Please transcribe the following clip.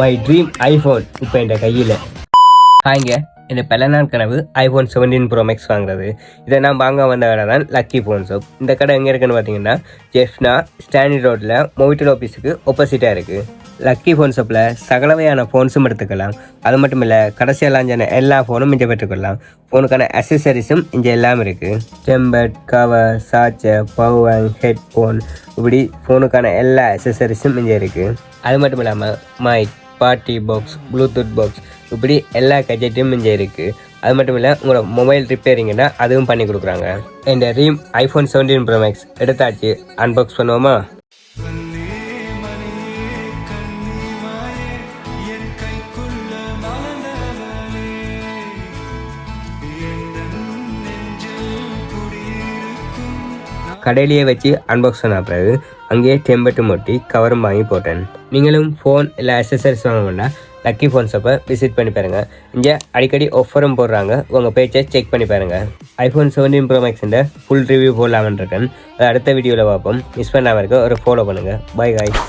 My dream iPhone இப்போ என் கையில். ஹாய்ங்க, இந்த பல நாள் கனவு ஐஃபோன் 17 ப்ரோ மேக்ஸ் வாங்குறது. இதை நான் வாங்க வந்த கடை தான் லக்கி ஃபோன் ஷாப். இந்த கடை எங்கே இருக்குன்னு பார்த்தீங்கன்னா ஜெஃப்னா ஸ்டாண்டி ரோட்டில் மொவிட்டல் ஆஃபீஸுக்கு ஆப்போசிட்டாக இருக்குது. லக்கி ஃபோன் ஷாப்பில் சகலவையான ஃபோன்ஸும் எடுத்துக்கலாம். அது மட்டும் இல்லை, கடைசியாக லாஞ்சான எல்லா ஃபோனும் இங்கே பெற்றுக்கொள்ளலாம். ஃபோனுக்கான அக்சசரிஸும் இங்கே எல்லாம் இருக்குது. Temper, cover, charger, power, headphone, இப்படி ஃபோனுக்கான எல்லா அக்சசரிஸும் இங்கே இருக்குது. அது மட்டும் இல்லாமல் mic, party box, bluetooth box, இப்படி எல்லா கெஜெட்டும் இங்கே இருக்குது. அது மட்டும் இல்லை, உங்களோட மொபைல் ரிப்பேரிங்கன்னா அதுவும் பண்ணி கொடுக்குறாங்க. இந்த ரீம் ஐஃபோன் 17 ப்ரோ மேக்ஸ் எடுத்தாச்சு. அன்பாக்ஸ் பண்ணுவோமா? கடையிலேயே வச்சு அன்பாக்ஸ் பண்ண பிறகு அங்கேயே டெம்பர்ட்டு மொட்டி கவரும் வாங்கி போட்டேன். நீங்களும் ஃபோன் இல்லை அக்சசரிஸ் வாங்க வேண்டாம், லக்கி ஃபோன் ஷாப்பை விசிட் பண்ணி பாருங்கள். இங்கே அடிக்கடி ஆஃபரும் போடுறாங்க, உங்கள் பேஜை செக் பண்ணி பாருங்கள். ஐஃபோன் 17 ப்ரோ மேக்ஸின் ஃபுல் ரிவ்யூ போடலாம்னு இருக்கேன். அதை அடுத்த வீடியோவில் பார்ப்போம். மிஸ் பண்ணாமல் இருக்க ஒரு ஃபாலோ பண்ணுங்கள். By guys.